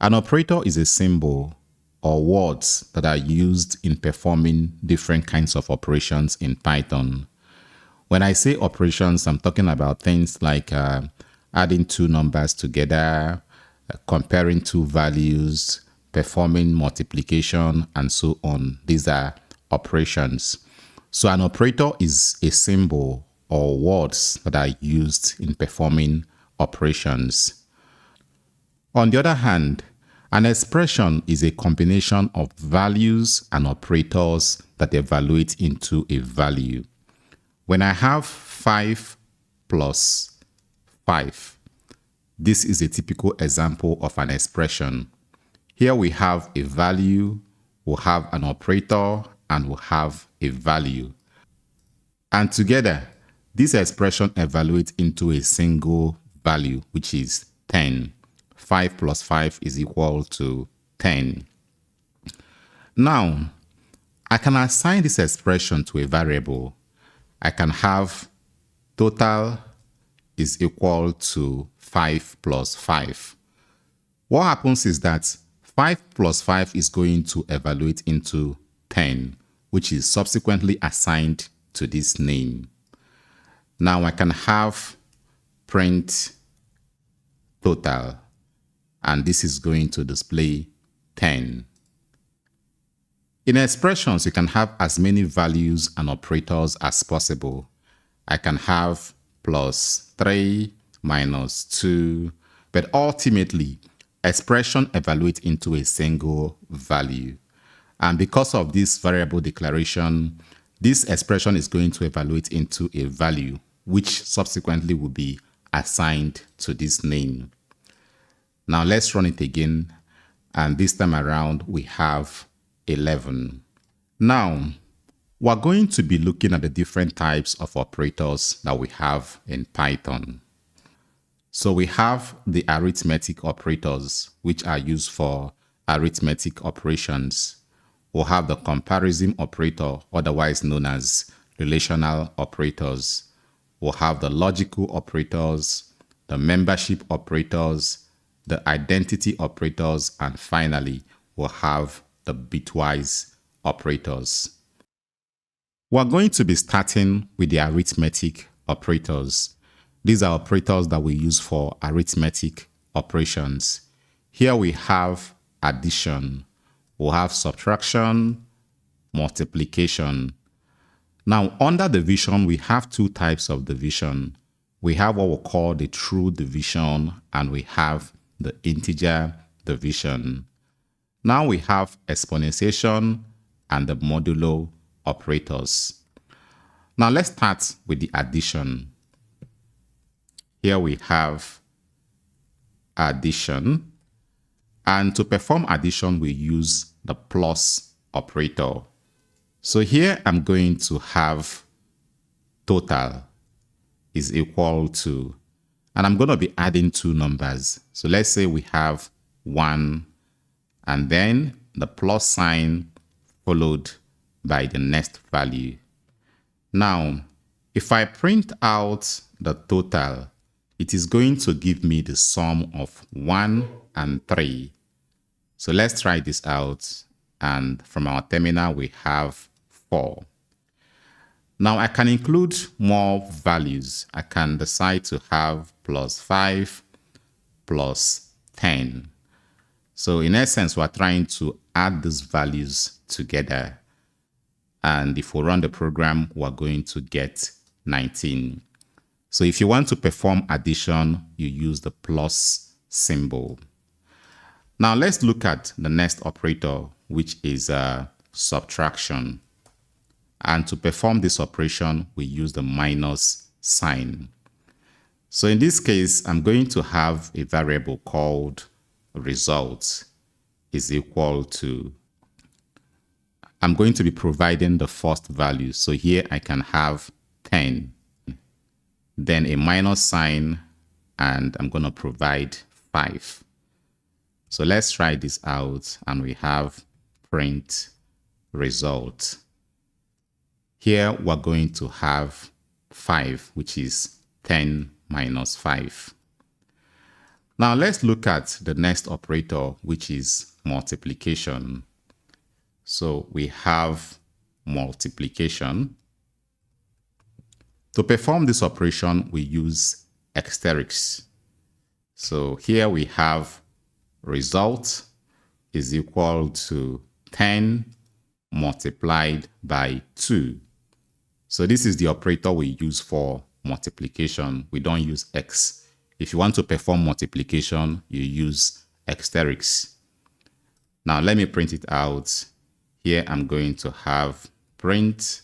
An operator is a symbol or words that are used in performing different kinds of operations in Python. When I say operations, I'm talking about things like adding two numbers together, comparing two values, performing multiplication, and so on. These are operations. So an operator is a symbol or words that are used in performing operations. On the other hand, an expression is a combination of values and operators that evaluate into a value. When I have 5 plus 5, this is a typical example of an expression. Here we have a value, we'll have an operator, and we'll have a value. And together, this expression evaluates into a single value, which is 10. 5 plus 5 is equal to 10. Now, I can assign this expression to a variable. I can have total is equal to 5 plus 5. What happens is that 5 plus 5 is going to evaluate into 10, which is subsequently assigned to this name. Now I can have print total, and this is going to display 10. In expressions, you can have as many values and operators as possible. I can have plus 3, minus 2, but ultimately, expression evaluates into a single value. And because of this variable declaration, this expression is going to evaluate into a value, which subsequently will be assigned to this name. Now let's run it again. And this time around, we have 11. Now, we're going to be looking at the different types of operators that we have in Python. So we have the arithmetic operators, which are used for arithmetic operations. We'll have the comparison operator, otherwise known as relational operators. We'll have the logical operators, the membership operators, the identity operators, and finally, we'll have the bitwise operators. We're going to be starting with the arithmetic operators. These are operators that we use for arithmetic operations. Here we have addition. We'll have subtraction, multiplication. Now, under division, we have two types of division. We have what we call the true division, and we have the integer division. Now we have exponentiation and the modulo operators. Now let's start with the addition. Here we have addition, and to perform addition we use the plus operator. So here I'm going to have total is equal to, and I'm going to be adding two numbers. So let's say we have 1 and then the plus sign followed by the next value. Now, if I print out the total, it is going to give me the sum of 1 and 3. So let's try this out. And from our terminal, we have 4. Now I can include more values. I can decide to have plus 5, plus 10. So in essence, we're trying to add these values together. And if we run the program, we're going to get 19. So if you want to perform addition, you use the plus symbol. Now let's look at the next operator, which is subtraction. And to perform this operation, we use the minus sign. So in this case, I'm going to have a variable called result is equal to, I'm going to be providing the first value. So here I can have 10, then a minus sign, and I'm going to provide 5. So let's try this out, and we have print result. Here we're going to have 5, which is 10 minus 5. Now let's look at the next operator, which is multiplication. So we have multiplication. To perform this operation, we use asterisk. So here we have result is equal to 10 multiplied by 2. So this is the operator we use for multiplication. We don't use x. If you want to perform multiplication, you use asterisk. Now let me print it out. Here I'm going to have print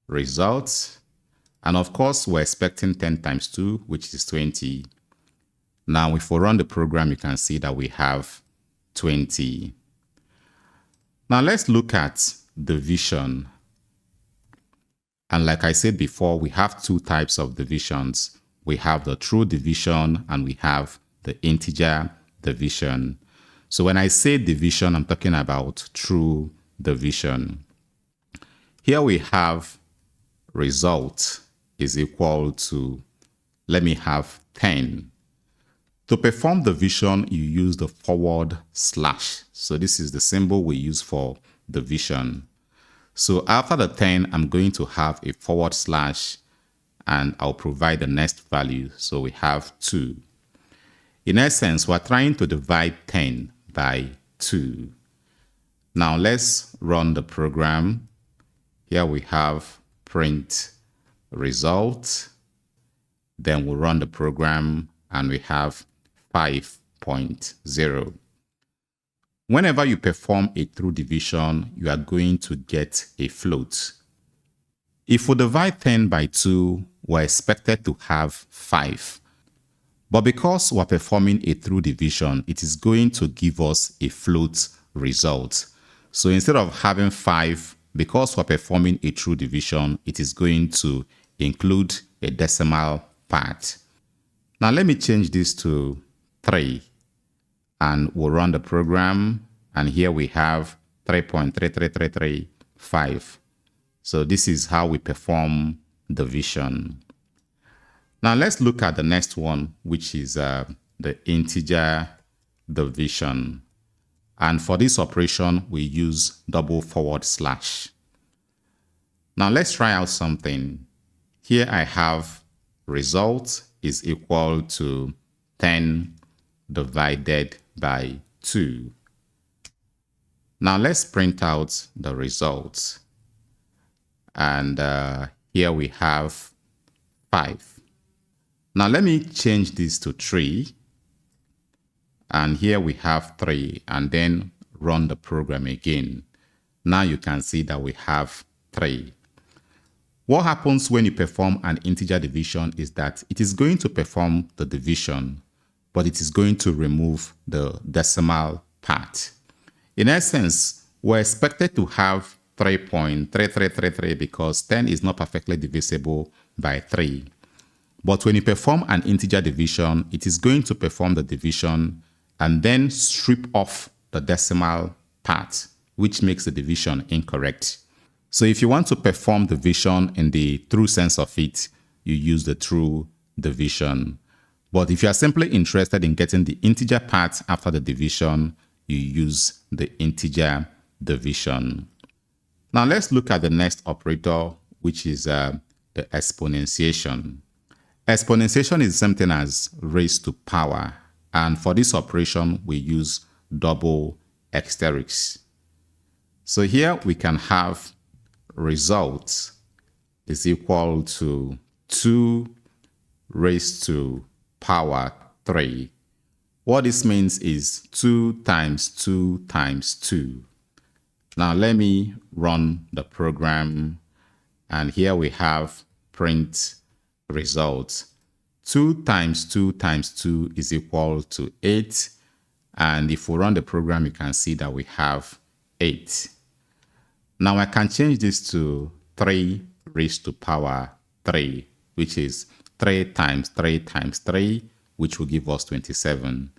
results. And of course, we're expecting 10 times 2, which is 20. Now, if we run the program, you can see that we have 20. Now, let's look at division. And like I said before, we have two types of divisions. We have the true division and we have the integer division. So when I say division, I'm talking about true division. Here we have result is equal to, let me have 10. To perform division, you use the forward slash. So this is the symbol we use for division. So after the 10, I'm going to have a forward slash and I'll provide the next value. So we have 2. In essence, we're trying to divide 10 by 2. Now let's run the program. Here we have print result. Then we'll run the program and we have 5.0. Whenever you perform a true division, you are going to get a float. If we divide 10 by 2, we're expected to have 5. But because we're performing a true division, it is going to give us a float result. So instead of having 5, because we're performing a true division, it is going to include a decimal part. Now let me change this to 3 and we'll run the program. And here we have 3.33335. So this is how we perform division. Now let's look at the next one, which is the integer division. And for this operation, we use double forward slash. Now let's try out something. Here I have result is equal to 10 divided by 2. Now let's print out the results. And here we have 5. Now let me change this to 3. And here we have 3 and then run the program again. Now you can see that we have 3. What happens when you perform an integer division is that it is going to perform the division, but it is going to remove the decimal part. In essence, we're expected to have 3.3333 because 10 is not perfectly divisible by 3. But when you perform an integer division, it is going to perform the division and then strip off the decimal part, which makes the division incorrect. So if you want to perform division in the true sense of it, you use the true division. But if you are simply interested in getting the integer part after the division, you use the integer division. Now let's look at the next operator, which is the exponentiation. Exponentiation is something as raised to power. And for this operation, we use double asterisk. So here we can have result is equal to 2 raised to power 3. What this means is 2 times 2 times 2. Now let me run the program. And here we have print result. 2 times 2 times 2 is equal to 8. And if we run the program, you can see that we have 8. Now I can change this to 3 raised to power 3, which is 3 times 3 times 3, which will give us 27.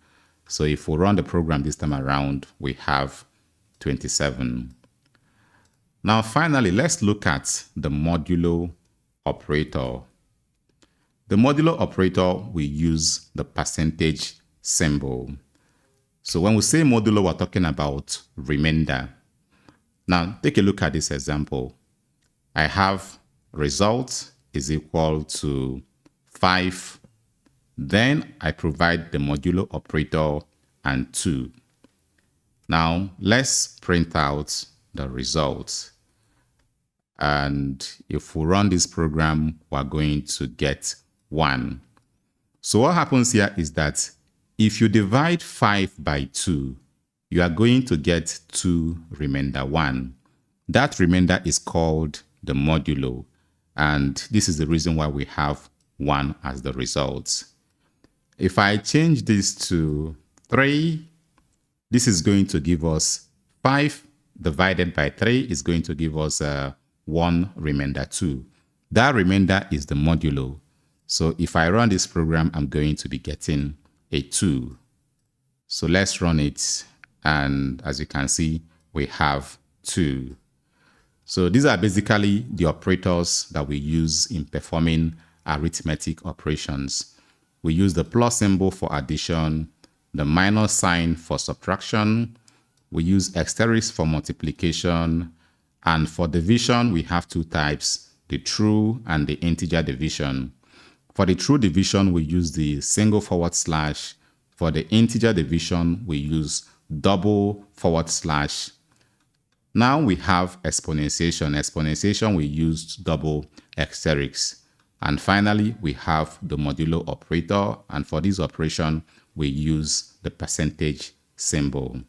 So if we run the program this time around, we have 27. Now finally, let's look at the modulo operator. The modulo operator, we use the percentage symbol. So when we say modulo, we're talking about remainder. Now, take a look at this example. I have result is equal to 5. Then I provide the modulo operator and 2. Now, let's print out the results. And if we run this program, we're going to get 1. So what happens here is that if you divide 5 by 2, you are going to get 2 remainder 1. That remainder is called the modulo. And this is the reason why we have 1 as the result. If I change this to 3, this is going to give us 5 divided by 3 is going to give us 1 remainder 2. That remainder is the modulo. So if I run this program, I'm going to be getting a 2. So let's run it. And as you can see, we have 2. So these are basically the operators that we use in performing arithmetic operations. We use the plus symbol for addition, the minus sign for subtraction. We use asterisk for multiplication. And for division, we have 2 types, the true and the integer division. For the true division, we use the single forward slash. For the integer division, we use double forward slash. Now we have exponentiation. Exponentiation, we used double asterisk. And finally, we have the modulo operator. And for this operation, we use the percentage symbol.